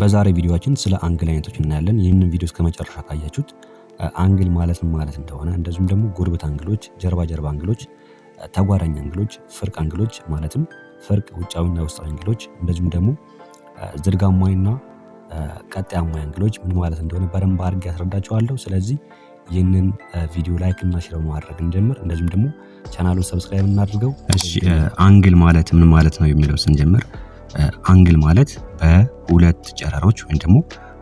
በዛሬ ቪዲዮአችን ስለ አንግል አይነቶች እናያለን። ይህንን ቪዲዮ እስከመጨረሻ ካያችሁት አንግል ማለት ምን ማለት እንደሆነ እንደዚሁም ደግሞ ጉርብት አንግሎች፣ ጀርባ አንግሎች፣ ተጓዳኝ አንግሎች፣ ፍርቅ አንግሎች ማለትም ፍርቅ ውጫዊና ውስጣዊ አንግሎች እንደዚሁም ደግሞ ዝርጋማዊና ቀጣያማዊ አንግሎች ምን ማለት እንደሆነ በደንብ አድርጌ ያስረዳችኋለሁ። ስለዚህ ይህንን ቪዲዮ ላይክ እና ሼር ማድረግ እንጀምር። እንደዚሁም ደግሞ ቻናሉን ሰብስክራይብ እናድርገው። እሺ አንግል ማለት ምን ማለት ነው የሚለው ስንጀምር አንግል ማለት በሁለት ጨረሮች ወይም ደግሞ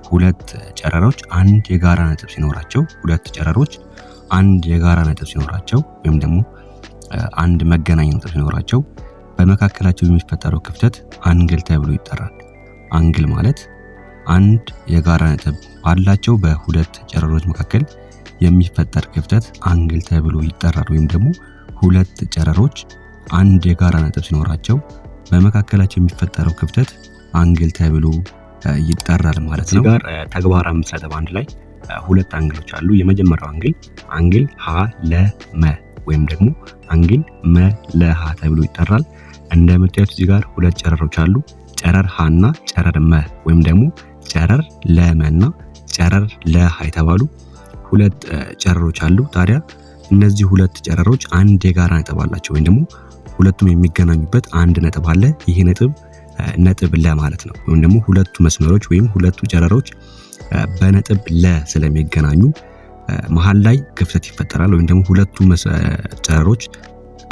ሁለት ጨረሮች አንድ የጋራ ነጥብ ሲኖራቸው ወይም ደግሞ አንድ መገናኛ ነጥብ ሲኖራቸው በመካከላቸው የሚፈጠረው ክፍተት አንግል ተብሎ ይጠራል። አንግል ማለት አንድ የጋራ ነጥብ ባላቸው በሁለት ጨረሮች መካከል የሚፈጠር ክፍተት አንግል ተብሎ ይጠራል። ወይም ደግሞ ሁለት ጨረሮች አንድ የጋራ ነጥብ ሲኖራቸው በመካከላቸው የሚፈጠረው ክፍተት አንግል ተብሎ ይጠራል ማለት ነው። ጋር ተግባር 5.1 ላይ ሁለት አንግሎች አሉ። የመጀመሪያው አንግል ሀ ለ መ ወይም ደግሞ አንግል መ ለ ሀ ተብሎ ይጠራል። እንደምታዩት እዚህ ጋር ሁለት ጨረሮች አሉ። ጨረር ሀ እና ጨረር መ ወይም ደግሞ ጨረር ለ መ እና ጨረር ለ ሀ የተባሉ ሁለት ጨረሮች አሉ። ታዲያ እነዚህ ሁለት ጨረሮች አንድ የጋራ ነጥብ አላቸው ወይም ደግሞ ሁለቱም የሚገናኙበት አንድ ነጥብ አለ። ይሄ ነጥብ ለ ማለት ነው። ወይም ደግሞ ሁለቱ መስመሮች ወይም ሁለቱ ጨረሮች በነጥብ ለ ስለሚገናኙ መሃል ላይ ክፍተት ይፈጠራል። ወይም ደግሞ ሁለቱ ጨረሮች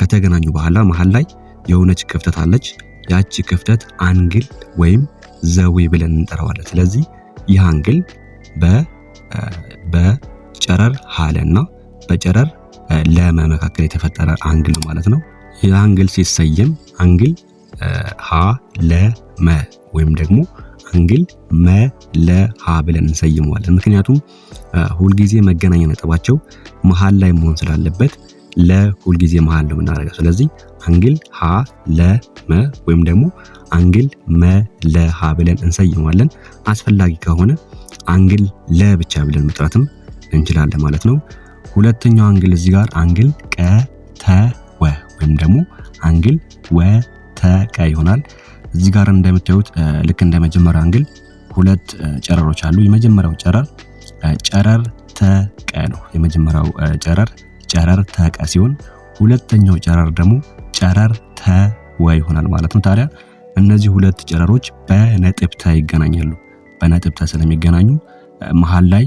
ከተገናኙ በኋላ መሃል ላይ የሆነች ክፍተት አለች። ያቺ ክፍተት አንግል ወይም ዘዌ ብለን እንጠራዋለን። ስለዚህ ይህ አንግል በጨረር ሀለ እና በጨረር ለመ መካከል የተፈጠረ አንግል ነው ማለት ነው። ይህ አንግል ሲሰየም አንግል ሀ ለ መ ወይም ደግሞ አንግል መ ለ ሀ ብለን እንሰይመዋለን። ምክንያቱም ሁልጊዜ መገናኛ ነጥባቸው መሃል ላይ መሆን ስላለበት ለሁልጊዜ መሃል ነው የምናደርገው። ስለዚህ አንግል ሀ ለ መ ወይም ደግሞ አንግል መ ለ ሀ ብለን እንሰይመዋለን። አስፈላጊ ከሆነ አንግል ለ ብቻ ብለን መጥራትም እንችላለን ማለት ነው። ሁለተኛው አንግል እዚህ ጋር አንግል ቀ ተ ወ ወይም ደግሞ አንግል ወ ተ ቀ ይሆናል። እዚህ ጋር እንደምታዩት ልክ እንደ መጀመሪያው አንግል ሁለት ጨረሮች አሉ። የመጀመሪያው ጨረር ተ ቀ ነው። የመጀመሪያው ጨረር ተ ቀ ሲሆን ሁለተኛው ጨረር ደግሞ ጨረር ተ ወ ይሆናል ማለት ነው። ታዲያ እነዚህ ሁለት ጨረሮች በነጥብ ተ ይገናኛሉ። በነጥብ ተ ስለሚገናኙ መሃል ላይ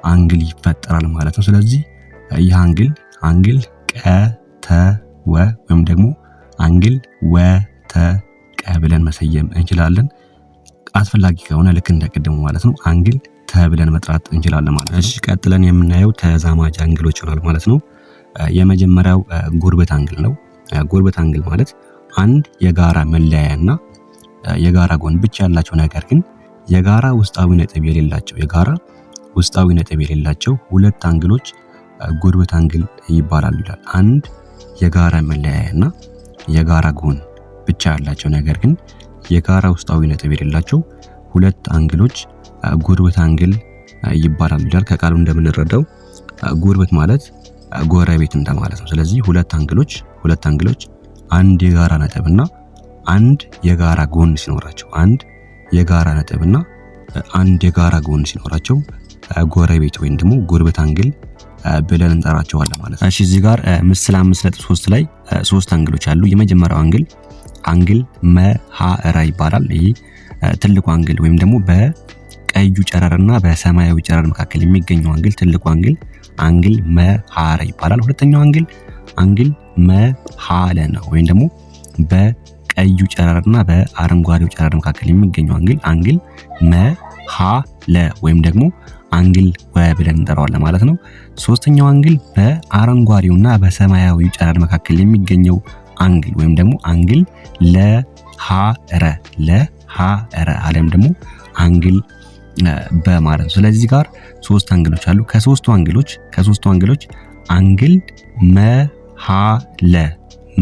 አንግል ይፈጠራል ማለት ነው። ስለዚህ ይህ አንግል ቀ ተ ወ ወይም ደግሞ አንግል ወ ተ ቀ ብለን መሰየም እንችላለን። አስፈላጊ ከሆነ ልክ እንደቀደሙ ማለት ነው አንግል ተ ብለን መጥራት እንችላለን ማለት ነው። እሺ ቀጥለን የምናየው ተዛማጅ አንግሎች ይሆናል ማለት ነው። የመጀመሪያው ጉርብት አንግል ነው። ጉርብት አንግል ማለት አንድ የጋራ መለያያና የጋራ ጎን ብቻ ያላቸው ነገር ግን የጋራ ውስጣዊ ነጥብ የሌላቸው ሁለት አንግሎች ጉርብት አንግል ይባላሉ ይላል። አንድ የጋራ መለያያና የጋራ ጎን ብቻ ያላቸው ነገር ግን የጋራ ውስጣዊ ነጥብ የሌላቸው ሁለት አንግሎች ጉርብት አንግል ይባላሉ ይላል። ከቃሉ እንደምንረዳው ጉርብት ማለት ጎረቤት እንደማለት ነው። ስለዚህ ሁለት አንግሎች አንድ የጋራ ነጥብና አንድ የጋራ ጎን ሲኖራቸው ጎረቤት ወይም ደግሞ ጉርብት አንግል ብለን እንጠራቸዋለን ማለት ነው። እሺ እዚህ ጋር ምስል 5.3 ላይ ሶስት አንግሎች አሉ። የመጀመሪያው አንግል መሃራ ይባላል። ይሄ ትልቁ አንግል ወይም ደግሞ በቀዩ ጨረርና በሰማያዊ ጨረር መካከል የሚገኘው አንግል ትልቁ አንግል መሃራ ይባላል። ሁለተኛው አንግል መሃለ ነው። ወይም ደግሞ በቀዩ ጨረርና በአረንጓዴው ጨረር መካከል የሚገኘው አንግል መሃለ ወይም ደግሞ አንግል ወ ብለን እንጠራዋለን ማለት ነው። ሶስተኛው አንግል በአረንጓዴውና በሰማያዊው ጨረር መካከል የሚገኘው አንግል ወይም ደግሞ አንግል ለሃረ አለም ደግሞ አንግል በማለት ነው። ስለዚህ ጋር ሶስት አንግሎች አሉ። ከሶስቱ አንግሎች አንግል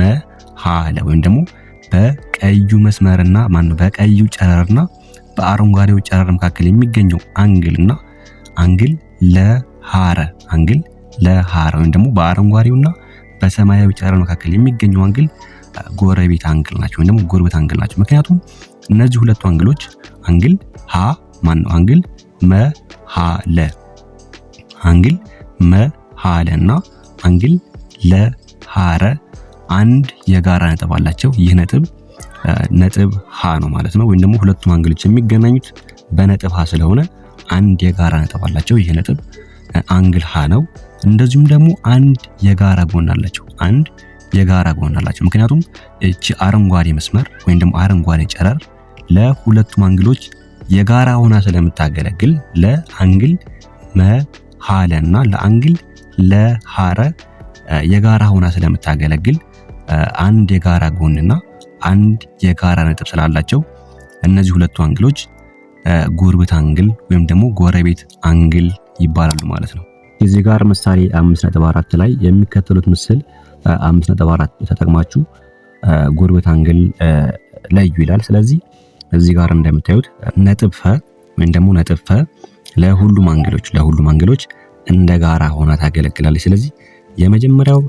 መሃለ ወይም ደግሞ በቀዩ መስመርና በቀዩ ጨረርና በአረንጓዴው ጨረር መካከል የሚገኘው አንግልና አንግል ለሃረ ወይም ደግሞ በአረንጓዴውና በሰማያዊ ጨረር መካከል የሚገኘው አንግል ጎረቤት አንግል ናቸው ወይም ደግሞ ጉርብት አንግል ናቸው። ምክንያቱም እነዚህ ሁለቱ አንግሎች አንግል ሀ ማን ነው? አንግል መሃለ። አንግል መሃለ እና አንግል ለሃረ አንድ የጋራ ነጥብ አላቸው። ይህ ነጥብ ነጥብ ሀ ነው ማለት ነው። ወይም ደግሞ ሁለቱም አንግሎች የሚገናኙት በነጥብ ሀ ስለሆነ አንድ የጋራ ነጥብ አላቸው። ይህ ነጥብ አንግል ሀ ነው። እንደዚሁም ደግሞ አንድ የጋራ ጎን አላቸው። አንድ የጋራ ጎን አላቸው። ምክንያቱም እቺ አረንጓዴ መስመር ወይም ደግሞ አረንጓዴ ጨረር ለሁለቱም አንግሎች የጋራ ሆና ስለምታገለግል ለአንግል መሃለ እና ለአንግል ለሃረ የጋራ ሆና ስለምታገለግል አንድ የጋራ ጎንና አንድ የጋራ ነጥብ ስላላቸው እነዚህ ሁለቱ አንግሎች ጎረቤት አንግል ወይም ደግሞ ጎረቤት አንግል ይባላሉ ማለት ነው። እዚህ ጋር ምሳሌ 5.4 ላይ የሚከተሉት ምስል 5.4 ተጠቅማችሁ ጎረቤት አንግል ለዩ ይላል። ስለዚህ እዚህ ጋር እንደምታዩት ነጥብ ፈ ወይም ደግሞ ነጥብ ፈ ለሁሉም አንግሎች እንደ ጋራ ሆና ታገለግላለች። ስለዚህ የመጀመሪያው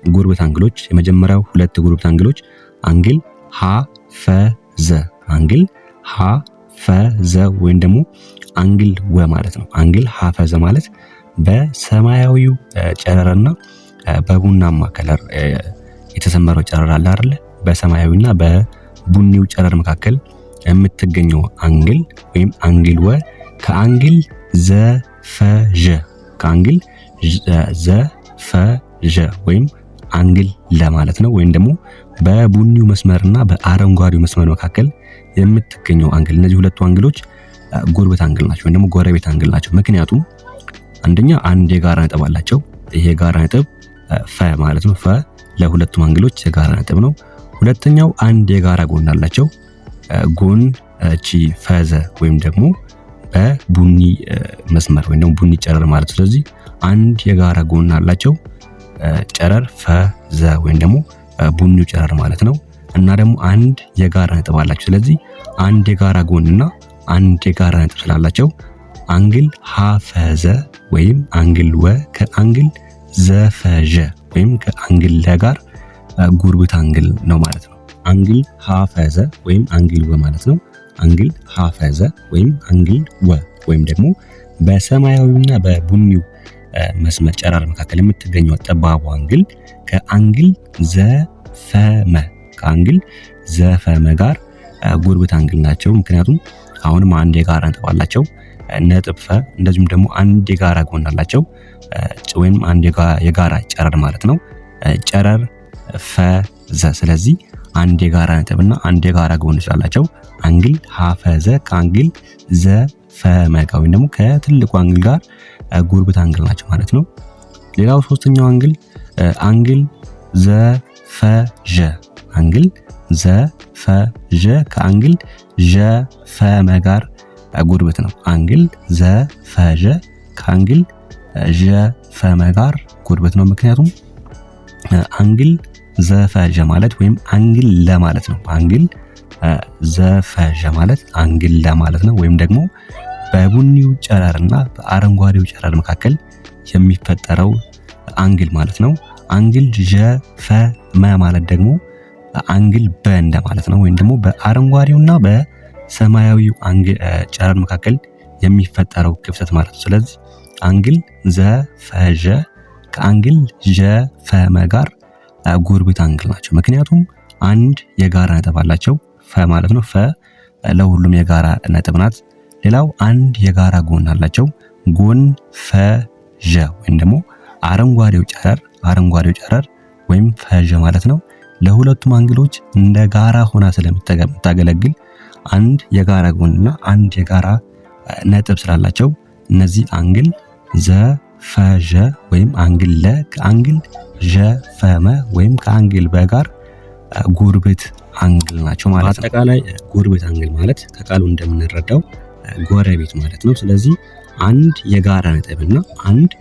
ጎረቤት አንግሎች የመጀመሪያው ሁለት ጎረቤት አንግሎች አንግል ሀ ፈ ዘ አንግል ሀ ፈ ዘ ወይም ደግሞ አንግል ወ ማለት ነው። አንግል ሀ ፈ ዘ ማለት በሰማያዊው ጨረርና በቡናማ ከለር የተሰመረው ጨረር አለ አይደል? በሰማያዊና በቡኒው ጨረር መካከል የምትገኘው አንግል ወይም አንግል ወ ከአንግል ዘ ፈ ዠ ከአንግል ዘ ፈ ዠ ወይም አንግል ለማለት ነው። ወይም ደግሞ በቡኒው መስመርና በአረንጓዴው መስመር መካከል የምትገኘው አንግል። እነዚህ ሁለቱ አንግሎች ጎረቤት አንግል ናቸው ወይም ደግሞ ጎረቤት አንግል ናቸው። ምክንያቱም አንደኛ አንድ የጋራ ነጥብ አላቸው። ይሄ የጋራ ነጥብ ፈ ማለት ነው። ፈ ለሁለቱም አንግሎች የጋራ ነጥብ ነው። ሁለተኛው አንድ የጋራ ጎን አላቸው። ጎን እቺ ፈዘ ወይም ደግሞ በቡኒ መስመር ወይም ደግሞ ቡኒ ጨረር ማለት። ስለዚህ አንድ የጋራ ጎን አላቸው። ጨረር ፈዘ ወይም ደግሞ ቡኒው ጨረር ማለት ነው። እና ደግሞ አንድ የጋራ ነጥብ አላቸው። ስለዚህ አንድ የጋራ ጎንና አንድ የጋራ ነጥብ ስላላቸው አንግል ሀፈዘ ወይም አንግል ወ ከአንግል ዘፈዠ ወይም ከአንግል ለ ጋር ጎረቤት አንግል ነው ማለት ነው። አንግል ሀፈዘ ወይም አንግል ወ ማለት ነው። አንግል ሀፈዘ ወይም አንግል ወ ወይም ደግሞ በሰማያዊና በቡኒው መስመር ጨረር መካከል የምትገኘው ጠባቡ አንግል ከአንግል ዘፈመ ጋር ጎረቤት አንግል ናቸው። ምክንያቱም አሁንም አንድ የጋራ ነጥብ አላቸው ነጥብ ፈ። እንደዚሁም ደግሞ አንድ የጋራ ጎን አላቸው ወይም አንድ የጋራ ጨረር ማለት ነው ጨረር ፈዘ። ስለዚህ አንድ የጋራ ነጥብና አንድ የጋራ ጎን ስላላቸው አንግል ሀፈዘ ከአንግል ዘፈመ ጋር ወይም ደግሞ ከትልቁ አንግል ጋር ጎረቤት አንግል ናቸው ማለት ነው። ሌላው ሶስተኛው አንግል አንግል ዘፈዠ አንግል ዘፈዠ ከአንግል ዠፈመ ጋር ጎረቤት ነው። አንግል ዘፈዠ ከአንግል ዠፈመ ጋር ጎረቤት ነው። ምክንያቱም አንግል ዘፈዠ ማለት ወይም አንግል ለማለት ነው። አንግል ዘፈዠ ማለት አንግል ለማለት ነው። ወይም ደግሞ በቡኒው ጨረርና በአረንጓዴው ጨረር መካከል የሚፈጠረው አንግል ማለት ነው። አንግል ዠፈመ ማለት ደግሞ አንግል በ እንደማለት ነው። ወይም ደግሞ በአረንጓዴውና በሰማያዊው ጨረር መካከል የሚፈጠረው ክፍተት ማለት ነው። ስለዚህ አንግል ዘፈዠ ከአንግል ዠፈመ ጋር ጎረቤት አንግል ናቸው። ምክንያቱም አንድ የጋራ ነጥብ አላቸው ፈ ማለት ነው። ፈ ለሁሉም የጋራ ነጥብ ናት። ሌላው አንድ የጋራ ጎን አላቸው። ጎን ፈዠ ወይም ደግሞ አረንጓዴው ጨረር ወይም ፈዠ ማለት ነው። ለሁለቱም አንግሎች እንደ ጋራ ሆና ስለምታገለግል አንድ የጋራ ጎንና አንድ የጋራ ነጥብ ስላላቸው እነዚህ አንግል ዘፈዠ ወይም አንግል ለ ከአንግል ዠፈመ ወይም ከአንግል በ ጋር ጎረቤት አንግል ናቸው ማለት ነው። አጠቃላይ ጎረቤት አንግል ማለት ከቃሉ እንደምንረዳው ጎረቤት ማለት ነው። ስለዚህ አንድ የጋራ ነጥብና አንድ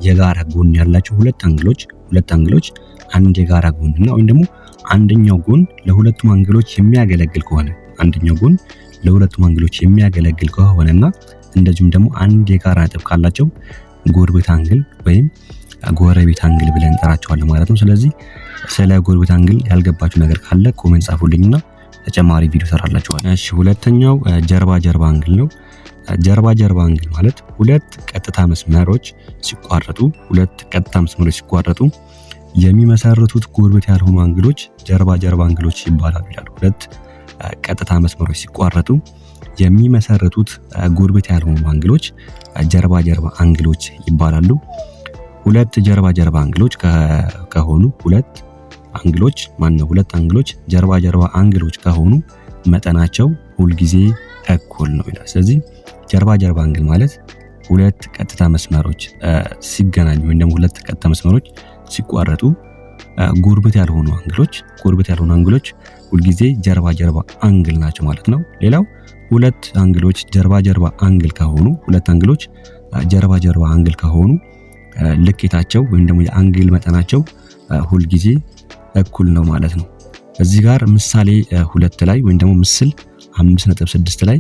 የጋራ ጎን ያላቸው ሁለት አንግሎች አንድ የጋራ ጎንና ወይም ደግሞ አንደኛው ጎን ለሁለቱም አንግሎች የሚያገለግል ከሆነና እንደዚሁም ደግሞ አንድ የጋራ ነጥብ ካላቸው ጎረቤት አንግል ወይም ጎረቤት አንግል ብለን እንጠራቸዋለን ማለት ነው። ስለዚህ ስለ ጎረቤት አንግል ያልገባችሁ ነገር ካለ ኮሜንት ጻፉልኝና ተጨማሪ ቪዲዮ ሰራላችኋለሁ። እሺ ሁለተኛው ጀርባ ጀርባ አንግል ነው። ጀርባ ጀርባ አንግል ማለት ሁለት ቀጥታ መስመሮች ሲቋረጡ የሚመሰርቱት ጉርብት ያልሆኑ አንግሎች ጀርባ ጀርባ አንግሎች ይባላሉ ይላል። ሁለት ቀጥታ መስመሮች ሲቋረጡ የሚመሰርቱት ጉርብት ያልሆኑ አንግሎች ጀርባ ጀርባ አንግሎች ይባላሉ። ሁለት ጀርባ ጀርባ አንግሎች ከሆኑ ሁለት አንግሎች ጀርባ ጀርባ አንግሎች ከሆኑ መጠናቸው ሁልጊዜ እኩል ነው ይላል። ስለዚህ ጀርባ ጀርባ አንግል ማለት ሁለት ቀጥታ መስመሮች ሲገናኙ ወይም ደግሞ ሁለት ቀጥታ መስመሮች ሲቋረጡ ጉርብት ያልሆኑ አንግሎች ሁልጊዜ ጀርባ ጀርባ አንግል ናቸው ማለት ነው። ሌላው ሁለት አንግሎች ጀርባ ጀርባ አንግል ከሆኑ ጀርባ ጀርባ አንግል ከሆኑ ልኬታቸው ወይም ደግሞ የአንግል መጠናቸው ሁልጊዜ እኩል ነው ማለት ነው። እዚህ ጋር ምሳሌ 2 ላይ ወይም ደግሞ ምስል 5.6 ላይ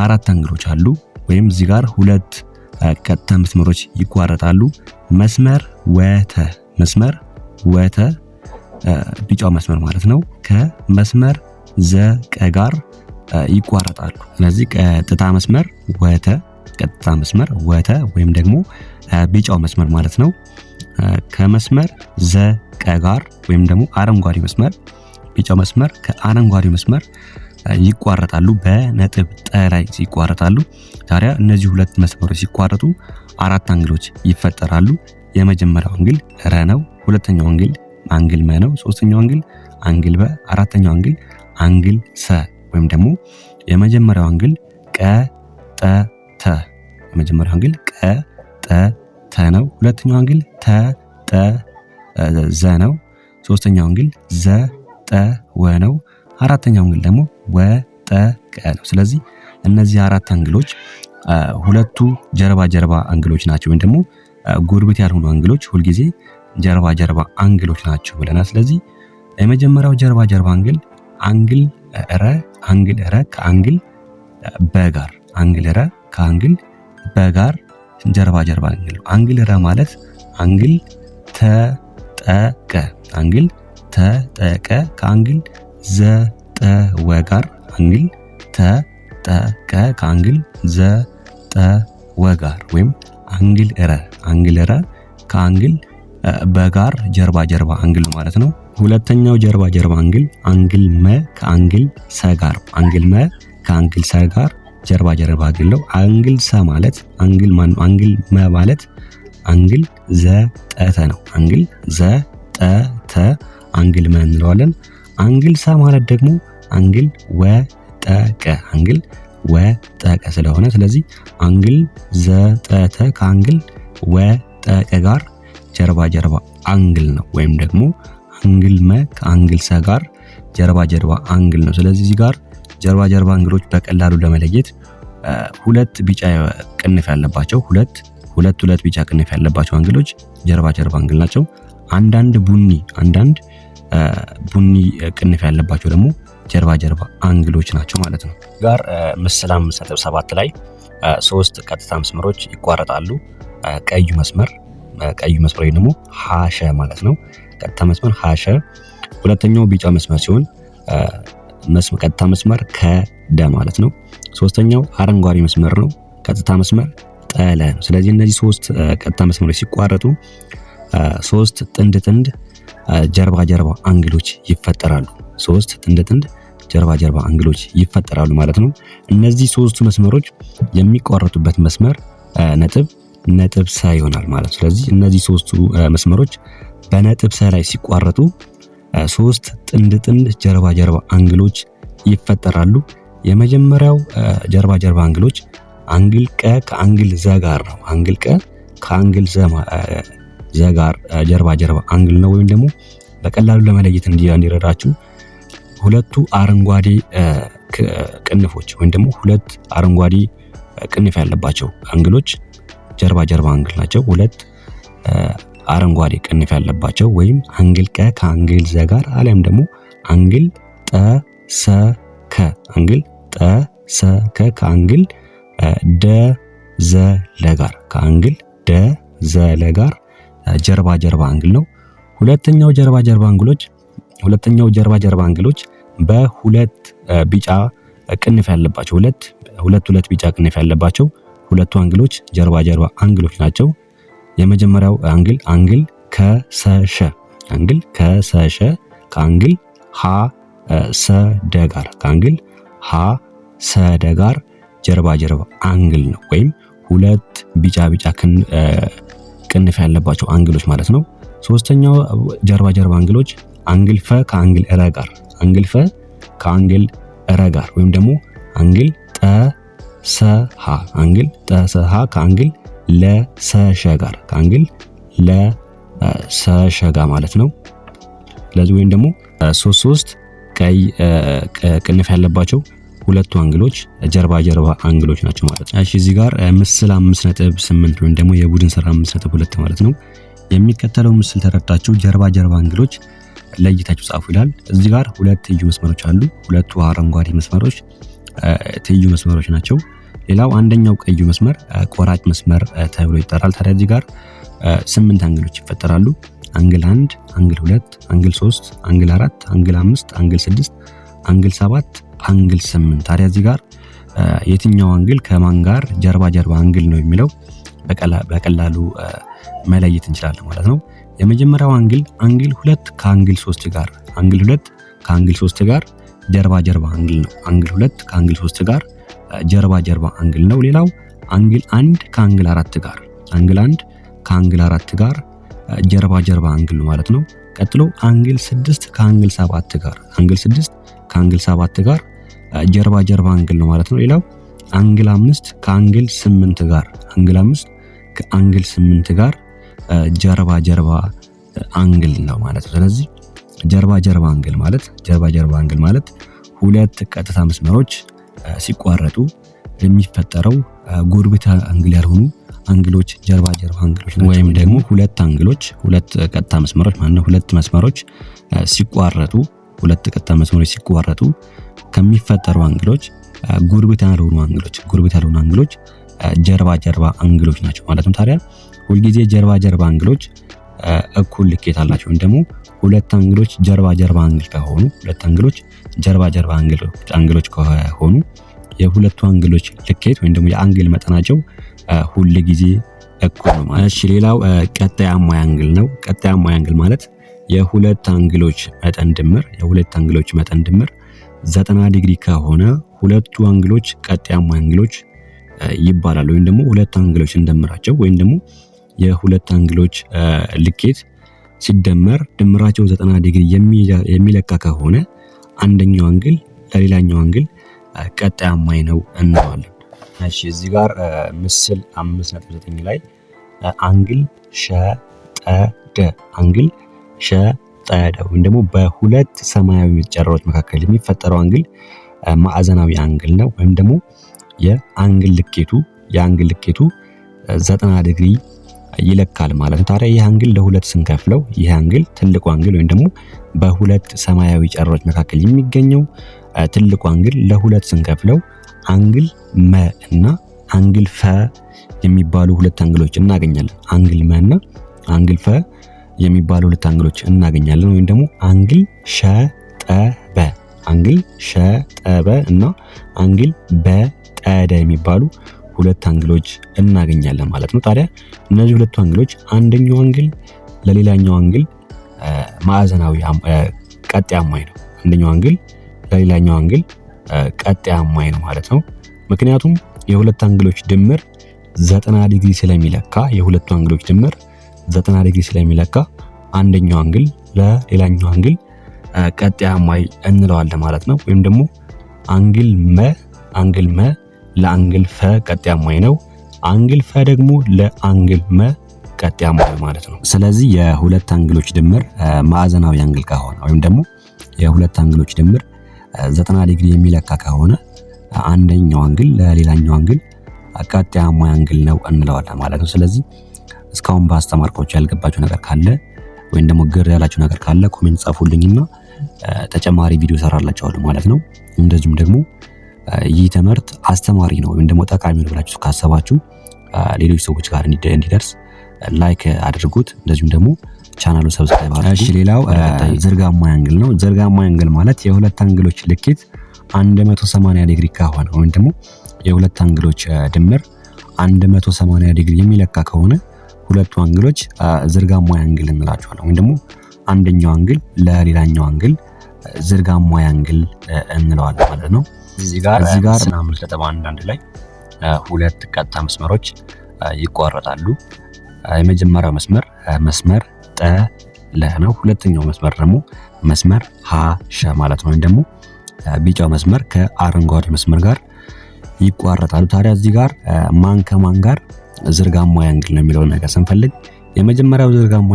አራት አንግሎች አሉ። ወይም እዚህ ጋር ሁለት ቀጥታ መስመሮች ይቋረጣሉ። መስመር ወተ ቢጫው መስመር ማለት ነው ከመስመር ዘቀ ጋር ይቋረጣሉ። ስለዚህ ቀጥታ መስመር ወተ ወይም ደግሞ ቢጫው መስመር ማለት ነው ከመስመር ዘቀ ጋር ወይም ደግሞ አረንጓዴ መስመር ቢጫው መስመር ከአረንጓዴው መስመር ይቋረጣሉ። በነጥብ ጠ ላይ ይቋረጣሉ። ታዲያ እነዚህ ሁለት መስመሮች ሲቋረጡ አራት አንግሎች ይፈጠራሉ። የመጀመሪያው አንግል ረ ነው። ሁለተኛው አንግል መ ነው። ሶስተኛው አንግል በ፣ አራተኛው አንግል ሰ ወይም ደግሞ የመጀመሪያው አንግል ቀ ጠ ተ ነው። ሁለተኛው አንግል ተ ጠ ዘ ነው። ሶስተኛው አንግል ዘ ጠ ወ ነው። አራተኛው አንግል ደግሞ ወ ጠ ቀ ነው። ስለዚህ እነዚህ አራት አንግሎች ሁለቱ ጀርባ ጀርባ አንግሎች ናቸው ወይም ደግሞ ጉርብት ያልሆኑ አንግሎች ሁልጊዜ ጀርባ ጀርባ አንግሎች ናቸው ብለናል። ስለዚህ የመጀመሪያው ጀርባ ጀርባ አንግል ረ ከአንግል በ ጋር ጀርባ ጀርባ አንግል ነው። አንግል ረ ማለት አንግል ተጠቀ ከአንግል ዘጠወ ጋር አንግል ተጠቀ ከአንግል ዘጠወ ጋር ወይም አንግል ረ ከአንግል በጋር ጀርባ ጀርባ አንግል ማለት ነው። ሁለተኛው ጀርባ ጀርባ አንግል መ ከአንግል ሰ ጋር አንግል ሰ ጋር ጀርባ ጀርባ አንግል ነው። አንግል ሰ ማለት አንግል መ ማለት አንግል ዘጠተ ነው። አንግል ዘጠተ አንግል መ እንለዋለን። አንግል ሰ ማለት ደግሞ አንግል ወጠቀ ስለሆነ ስለዚህ አንግል ዘጠተ ከአንግል ወጠቀ ጋር ጀርባ ጀርባ አንግል ነው። ወይም ደግሞ አንግል መ ከአንግል ሰ ጋር ጀርባ ጀርባ አንግል ነው። ስለዚህ እዚህ ጋር ጀርባ ጀርባ አንግሎች በቀላሉ ለመለየት ሁለት ቢጫ ቅንፍ ያለባቸው ሁለት ቢጫ ቅንፍ ያለባቸው አንግሎች ጀርባ ጀርባ አንግል ናቸው። አንዳንድ ቡኒ ቅንፍ ያለባቸው ደግሞ ጀርባ ጀርባ አንግሎች ናቸው ማለት ነው። ጋር ምስል 5.7 ላይ ሶስት ቀጥታ መስመሮች ይቋረጣሉ። ቀዩ መስመር ወይ ደግሞ ሐሸ ማለት ነው። ቀጥታ መስመር ሐሸ። ሁለተኛው ቢጫ መስመር ሲሆን ቀጥታ መስመር ከደ ማለት ነው። ሶስተኛው አረንጓዴ መስመር ነው። ቀጥታ መስመር ጠለ ነው። ስለዚህ እነዚህ ሶስት ቀጥታ መስመሮች ሲቋረጡ ሶስት ጥንድ ጀርባ ጀርባ አንግሎች ይፈጠራሉ። ሶስት ጥንድ ጀርባ ጀርባ አንግሎች ይፈጠራሉ ማለት ነው። እነዚህ ሶስቱ መስመሮች የሚቋረጡበት መስመር ነጥብ ሰ ይሆናል ማለት ነው። ስለዚህ እነዚህ ሶስቱ መስመሮች በነጥብ ሰ ላይ ሲቋረጡ ሶስት ጥንድ ጀርባ ጀርባ አንግሎች ይፈጠራሉ። የመጀመሪያው ጀርባ ጀርባ አንግሎች አንግል ቀ ከአንግል ዘ ጋር ነው። አንግል ቀ ከአንግል ዘ ጋር ጀርባ ጀርባ አንግል ነው። ወይም ደግሞ በቀላሉ ለመለየት እንዲረዳችሁ ሁለቱ አረንጓዴ ቅንፎች ወይም ደግሞ ሁለት አረንጓዴ ቅንፍ ያለባቸው አንግሎች ጀርባ ጀርባ አንግል ናቸው። ሁለት አረንጓዴ ቅንፍ ያለባቸው ወይም አንግል ቀ ከአንግል ዘ ጋር አሊያም ደግሞ አንግል ጠ ሰ ከ ከአንግል ደ ዘ ለ ጋር ጀርባ ጀርባ አንግል ነው። ሁለተኛው ጀርባ ጀርባ አንግሎች በሁለት ቢጫ ቅንፍ ያለባቸው ሁለት ቢጫ ቅንፍ ያለባቸው ሁለቱ አንግሎች ጀርባ ጀርባ አንግሎች ናቸው። የመጀመሪያው አንግል ከሰሸ ከአንግል ሀሰደ ጋር ጀርባ ጀርባ አንግል ነው፣ ወይም ሁለት ቢጫ ቅንፍ ያለባቸው አንግሎች ማለት ነው። ሶስተኛው ጀርባ ጀርባ አንግሎች አንግል ፈ ከአንግል ረ ጋር ወይም ደግሞ አንግል ጠሰሃ ከአንግል ለሰሸ ጋር ማለት ነው። ስለዚህ ወይም ደግሞ ሶስት ቀይ ቅንፍ ያለባቸው ሁለቱ አንግሎች ጀርባ ጀርባ አንግሎች ናቸው ማለት ነው። እሺ እዚህ ጋር ምስል 5.8 ወይም ደግሞ የቡድን ስራ 5.2 ማለት ነው። የሚከተለው ምስል ተረዳችሁ ጀርባ ጀርባ አንግሎች ለይታችሁ ጻፉ ይላል። እዚህ ጋር ሁለት ትይዩ መስመሮች አሉ። ሁለቱ አረንጓዴ መስመሮች ትይዩ መስመሮች ናቸው። ሌላው አንደኛው ቀዩ መስመር ቆራጭ መስመር ተብሎ ይጠራል። ታዲያ እዚህ ጋር 8 አንግሎች ይፈጠራሉ። አንግል 1፣ አንግል 2፣ አንግል 3፣ አንግል 4፣ አንግል 5፣ አንግል 6፣ አንግል 7፣ አንግል 8። ታዲያ እዚህ ጋር የትኛው አንግል ከማን ጋር ጀርባ ጀርባ አንግል ነው የሚለው በቀላሉ መለየት እንችላለን ማለት ነው። የመጀመሪያው አንግል 2 ከአንግል 3 ጋር ጀርባ ጀርባ አንግል ነው። አንግል 2 ከአንግል 3 ጋር ጀርባ ጀርባ አንግል ነው። ሌላው አንግል 1 ከአንግል 4 ጋር ጀርባ ጀርባ አንግል ነው ማለት ነው። ቀጥሎ አንግል 6 ከአንግል 7 ጋር ጀርባ ጀርባ አንግል ነው ማለት ነው። ሌላው አንግል 5 ከአንግል 8 ጋር ጀርባ ጀርባ አንግል ነው ማለት ነው። ስለዚህ ጀርባ ጀርባ አንግል ማለት ሁለት ቀጥታ መስመሮች ሲቋረጡ የሚፈጠረው ጎርቤታ አንግል ያልሆኑ አንግሎች ጀርባ ጀርባ አንግሎች ናቸው። ወይም ደግሞ ሁለት ቀጥታ መስመሮች ሁለት መስመሮች ሲቋረጡ ከሚፈጠሩ አንግሎች ጎርቤታ ያልሆኑ አንግሎች ጀርባ ጀርባ አንግሎች ናቸው ማለት ነው። ታዲያ ሁልጊዜ ጀርባ ጀርባ አንግሎች እኩል ልኬት አላቸው። ወይም ደግሞ ሁለት አንግሎች ጀርባ ጀርባ አንግሎች ከሆኑ የሁለቱ አንግሎች ልኬት ወይም ደግሞ የአንግል መጠናቸው ሁል ጊዜ እኩል ነው ማለት። እሺ ሌላው ቀጣያማ አንግል ነው። ቀጣያማ አንግል ማለት የሁለት አንግሎች መጠን ድምር 90 ዲግሪ ከሆነ ሁለቱ አንግሎች ቀጣያማ አንግሎች ይባላሉ። ወይም ደግሞ ሁለት አንግሎች እንደምራቸው ወይም ደግሞ የሁለት አንግሎች ልኬት ሲደመር ድምራቸው 90 ዲግሪ የሚለካ ከሆነ አንደኛው አንግል ለሌላኛው አንግል ቀጣያማይ ነው እንለዋለን። እሺ እዚህ ጋር ምስል 5.9 ላይ አንግል ሸጠደ ወይም ደግሞ በሁለት ሰማያዊ ጨረሮች መካከል የሚፈጠረው አንግል ማዕዘናዊ አንግል ነው። ወይም ደግሞ የአንግል ልኬቱ 90 ዲግሪ ይለካል ማለት ነው። ታዲያ ይህ አንግል ለሁለት ስንከፍለው ይህ አንግል ትልቁ አንግል ወይም ደግሞ በሁለት ሰማያዊ ጨረሮች መካከል የሚገኘው ትልቁ አንግል ለሁለት ስንከፍለው አንግል መ እና አንግል ፈ የሚባሉ ሁለት አንግሎች እናገኛለን። አንግል መ እና አንግል ፈ የሚባሉ ሁለት አንግሎች እናገኛለን። ወይም ደግሞ አንግል ሸጠበ እና አንግል በጠደ የሚባሉ ሁለት አንግሎች እናገኛለን ማለት ነው። ታዲያ እነዚህ ሁለቱ አንግሎች አንደኛው አንግል ለሌላኛው አንግል ማዕዘናዊ ቀጣያማይ ነው። አንደኛው አንግል ለሌላኛው አንግል ቀጣያማይ ነው ማለት ነው። ምክንያቱም የሁለት አንግሎች ድምር 90 ዲግሪ ስለሚለካ የሁለቱ አንግሎች ድምር 90 ዲግሪ ስለሚለካ አንደኛው አንግል ለሌላኛው አንግል ቀጣያማይ እንለዋለን ማለት ነው። ወይም ደግሞ አንግል መ ለአንግል ፈ ቀጣያማይ ነው። አንግል ፈ ደግሞ ለአንግል መ ቀጣያማይ ማለት ነው። ስለዚህ የሁለት አንግሎች ድምር ማዕዘናዊ አንግል ከሆነ ወይም ደግሞ የሁለት አንግሎች ድምር 90 ዲግሪ የሚለካ ከሆነ አንደኛው አንግል ለሌላኛው አንግል ቀጣያማይ አንግል ነው እንለዋለን ማለት ነው። ስለዚህ እስካሁን ባስተማርኳችሁ ያልገባችሁ ነገር ካለ ወይም ደግሞ ግር ያላችሁ ነገር ካለ ኮሜንት ጻፉልኝና ተጨማሪ ቪዲዮ ሰራላችኋለሁ ማለት ነው። እንደዚሁም ደግሞ ይህ ትምህርት አስተማሪ ነው ወይም ደግሞ ጠቃሚ ነው ብላችሁ ካሰባችሁ ሌሎች ሰዎች ጋር እንዲደርስ ላይክ አድርጉት። እንደዚሁም ደግሞ ቻናሉ ሰብስክራይብ አድርጉ። እሺ ሌላው ዝርጋማ አንግል ነው። ዝርጋማ አንግል ማለት የሁለት አንግሎች ልኬት 180 ዲግሪ ከሆነ ወይም ደግሞ የሁለት አንግሎች ድምር 180 ዲግሪ የሚለካ ከሆነ ሁለቱ አንግሎች ዝርጋማ አንግል እንላቸዋለን። ወይም ደግሞ አንደኛው አንግል ለሌላኛው አንግል ዝርጋማ አንግል እንለዋለን ማለት ነው። እዚህ ጋር 5.1 ላይ ሁለት ቀጥታ መስመሮች ይቋረጣሉ። የመጀመሪያው መስመር ጠ ለ ነው። ሁለተኛው መስመር ደግሞ መስመር ሀ ሸ ማለት ነው። ወይም ደግሞ ቢጫው መስመር ከአረንጓዴ መስመር ጋር ይቋረጣሉ። ታዲያ እዚህ ጋር ማን ከማን ጋር ዝርጋማ አንግል ነው የሚለውን ነገር ስንፈልግ የመጀመሪያው ዝርጋማ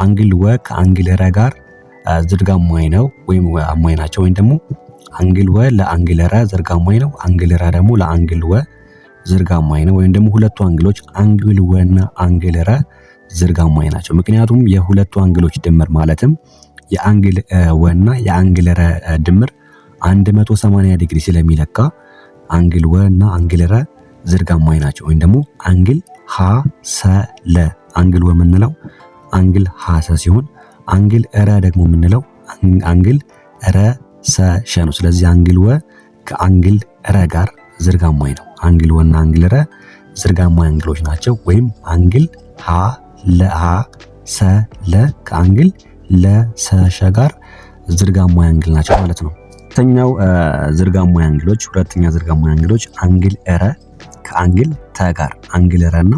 አንግል ወ ከአንግል ረ ጋር ዝርጋማይ ነው ወይም አማይ ናቸው። ወይም ደግሞ አንግል ወ ለአንግል ረ ዝርጋማይ ነው፣ አንግል ረ ደግሞ ለአንግል ወ ዝርጋማይ ነው። ወይም ደግሞ ሁለቱ አንግሎች አንግል ወ እና አንግል ረ ዝርጋማይ ናቸው። ምክንያቱም የሁለቱ አንግሎች ድምር ማለትም የአንግል ወ እና የአንግል ረ ድምር 180 ዲግሪ ስለሚለካ አንግል ወ እና አንግል ረ ዝርጋማይ ናቸው። ወይም ደግሞ አንግል ሀ ሰ ለ አንግል ወ የምንለው አንግል ሀ ሰ ሲሆን አንግል ረ ደግሞ የምንለው አንግል ረ ሰ ሸ ነው። ስለዚህ አንግል ወ ከአንግል ረ ጋር ዝርጋማይ ነው። አንግል ወ እና አንግል ረ ዝርጋማይ አንግሎች ናቸው። ወይም አንግል ሀ ለ ሀ ሰ ለ ከአንግል ለ ሰ ሸ ጋር ዝርጋማይ አንግል ናቸው ማለት ነው። ሁለተኛ ዝርጋማይ አንግሎች አንግል ረ ከአንግል ተ ጋር አንግል ረ እና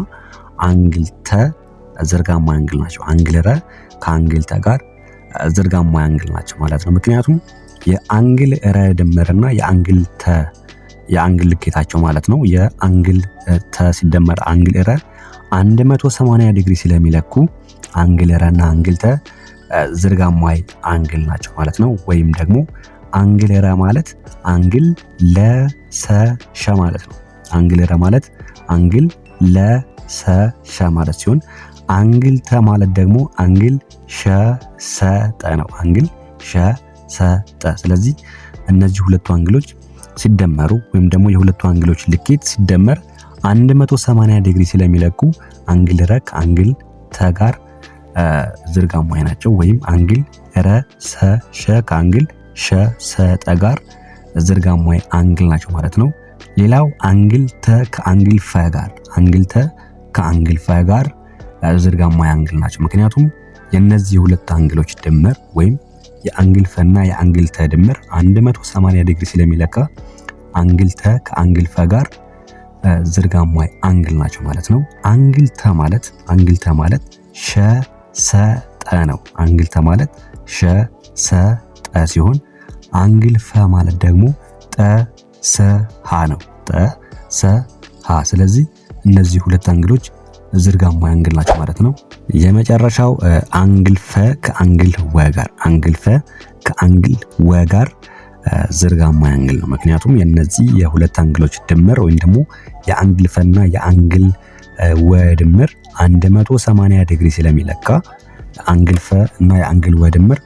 አንግል ተ ዝርጋማይ አንግል ናቸው። አንግል ረ ከአንግል ተ ጋር ዝርጋማይ አንግል ናቸው ማለት ነው። ምክንያቱም የአንግል ረ ድምርና የአንግል ተ የአንግል ልኬታቸው ማለት ነው የአንግል ተ ሲደመር አንግል ረ 180 ዲግሪ ስለሚለኩ አንግል ረ እና አንግል ተ ዝርጋማይ አንግል ናቸው ማለት ነው። ወይም ደግሞ አንግል ረ ማለት አንግል ለ ሰ ሸ ማለት ነው። አንግል ረ ማለት አንግል ለ ሰ ሸ ማለት ሲሆን አንግል ተ ማለት ደግሞ አንግል ሸ ሰ ጠ ነው። አንግል ሸ ሰ ጠ። ስለዚህ እነዚህ ሁለቱ አንግሎች ሲደመሩ ወይም ደግሞ የሁለቱ አንግሎች ልኬት ሲደመር 180 ዲግሪ ስለሚለኩ አንግል ረ ከአንግል ተ ጋር ዝርጋማይ ናቸው። ወይም አንግል ረ ሰ ሸ ከአንግል ሸ ሰ ጠ ጋር ዝርጋማይ አንግል ናቸው ማለት ነው። ሌላው አንግል ተ ከአንግል ፈ ጋር ዝርጋማይ አንግል ናቸው። ምክንያቱም የነዚህ ሁለት አንግሎች ድምር ወይም የአንግል ፈ እና የአንግል ተ ድምር 180 ዲግሪ ስለሚለካ አንግል ተ ከአንግል ፈ ጋር ዝርጋማይ አንግል ናቸው ማለት ነው። አንግል ተ ማለት ሸ ሰ ጠ ነው። አንግል ተ ማለት ሸ ሰ ጠ ሲሆን አንግል ፈ ማለት ደግሞ ጠ ሰ ሀ ነው። ጠ ሰ ሀ። ስለዚህ እነዚህ ሁለት አንግሎች ዝርጋማይ አንግል ናቸው ማለት ነው። የመጨረሻው አንግል ፈ ከአንግል ወ ጋር ዝርጋማይ አንግል ነው። ምክንያቱም የነዚህ የሁለት አንግሎች ድምር ወይም ደግሞ የአንግል ፈ እና የአንግል ወ ድምር 180 ዲግሪ ስለሚለካ አንግል ፈ እና የአንግል ወ ድምር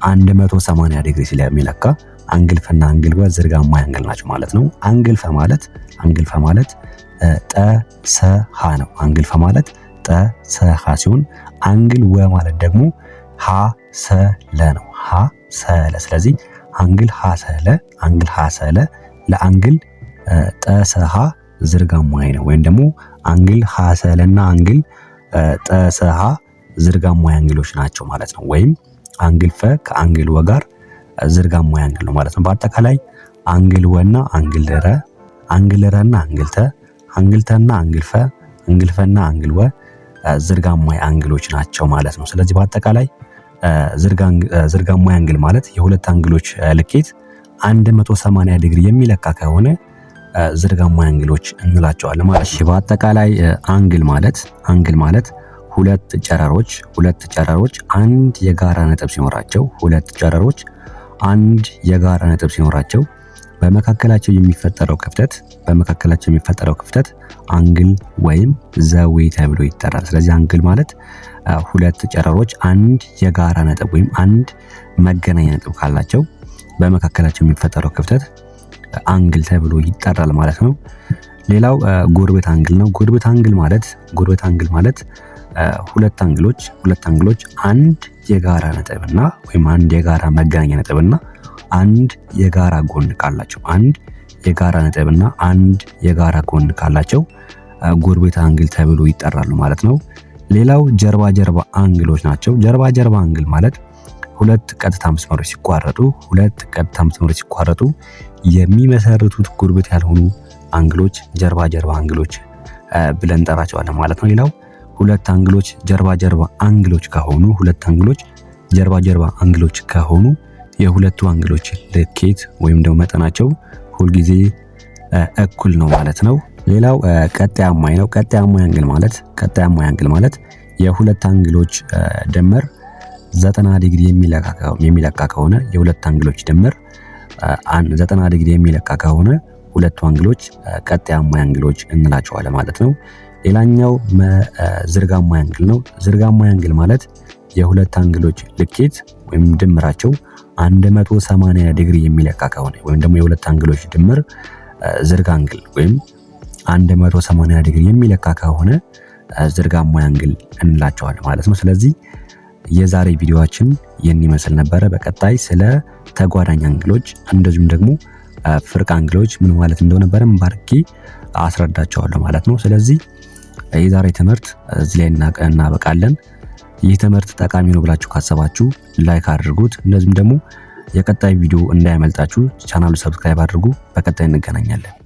180 ዲግሪ ስለሚለካ አንግል ፈ እና አንግል ወ ዝርጋማይ አንግል ናቸው ማለት ነው። አንግል ፈ ማለት ጠ ሰ ሀ ነው። አንግል ፈ ማለት ጠ ሰ ሀ ሲሆን አንግል ወ ማለት ደግሞ ሀ ሰ ለ ነው። ሀ ሰ ለ። ስለዚህ አንግል ሀ ሰ ለ ለአንግል ጠ ሰ ሀ ዝርጋማይ ነው። ወይም ደግሞ አንግል ሀ ሰ ለ እና አንግል ጠ ሰ ሀ ዝርጋማይ አንግሎች ናቸው ማለት ነው። ወይም አንግል ፈ ከአንግል ወ ጋር ዝርጋማይ አንግል ነው ማለት ነው። በአጠቃላይ አንግል ወ እና አንግል ረ እና አንግል ተ እና አንግል ፈ እና አንግል ወ ዝርጋማይ አንግሎች ናቸው ማለት ነው። ስለዚህ በአጠቃላይ ዝርጋማይ አንግል ማለት የሁለት አንግሎች ልኬት 180 ዲግሪ የሚለካ ከሆነ ዝርጋማይ አንግሎች እንላቸዋለን ማለት ነው። በአጠቃላይ አንግል ማለት ሁለት ጨረሮች አንድ የጋራ ነጥብ ሲኖራቸው በመካከላቸው የሚፈጠረው ክፍተት አንግል ወይም ዘዌ ተብሎ ይጠራል። ስለዚህ አንግል ማለት ሁለት ጨረሮች አንድ የጋራ ነጥብ ወይም አንድ መገናኛ ነጥብ ካላቸው በመካከላቸው የሚፈጠረው ክፍተት አንግል ተብሎ ይጠራል ማለት ነው። ሌላው ጎረቤት አንግል ነው። ጎረቤት አንግል ማለት ሁለት አንግሎች አንድ የጋራ ነጥብና ወይም አንድ የጋራ መገናኛ ነጥብና አንድ የጋራ ጎን ካላቸው አንድ የጋራ ጎን ካላቸው ጎረቤት አንግል ተብሎ ይጠራሉ ማለት ነው። ሌላው ጀርባ አንግሎች ናቸው። ጀርባ አንግል ማለት ሁለት ቀጥታ መስመሮች ሲቋረጡ የሚመሰርቱት ጎረቤት ያልሆኑ አንግሎች ጀርባ አንግሎች ብለን እንጠራቸዋለን ማለት ነው። ሌላው ሁለት አንግሎች ጀርባ አንግሎች ከሆኑ የሁለቱ አንግሎች ልኬት ወይም ደግሞ መጠናቸው ሁልጊዜ እኩል ነው ማለት ነው። ሌላው ቀጣያማይ ነው። ቀጣያማይ አንግል ማለት የሁለት አንግሎች ድምር 90 ዲግሪ የሚለካ ከሆነ የሁለት አንግሎች ድምር 90 ዲግሪ የሚለካ ከሆነ ሁለቱ አንግሎች ቀጣያማይ አንግሎች እንላቸዋለን ማለት ነው። ሌላኛው ዝርጋማይ አንግል ነው። ዝርጋማይ አንግል ማለት የሁለት አንግሎች ልኬት ወይም ድምራቸው 180 ዲግሪ የሚለካ ከሆነ ወይም ደግሞ የሁለት አንግሎች ድምር ዝርጋ አንግል ወይም 180 ዲግሪ የሚለካ ከሆነ ዝርጋማይ አንግል እንላቸዋለን ማለት ነው። ስለዚህ የዛሬ ቪዲዮአችን ይህን ይመስል ነበረ። በቀጣይ ስለ ተጓዳኝ አንግሎች እንደዚሁም ደግሞ ፍርቅ አንግሎች ምን ማለት እንደሆነ በደንብ አድርጌ አስረዳቸዋለሁ ማለት ነው። ስለዚህ የዛሬ ትምህርት እዚህ ላይ እናበቃለን። ይህ ትምህርት ጠቃሚ ነው ብላችሁ ካሰባችሁ ላይክ አድርጉት። እንደዚሁም ደግሞ የቀጣይ ቪዲዮ እንዳያመልጣችሁ ቻናሉን ሰብስክራይብ አድርጉ። በቀጣይ እንገናኛለን።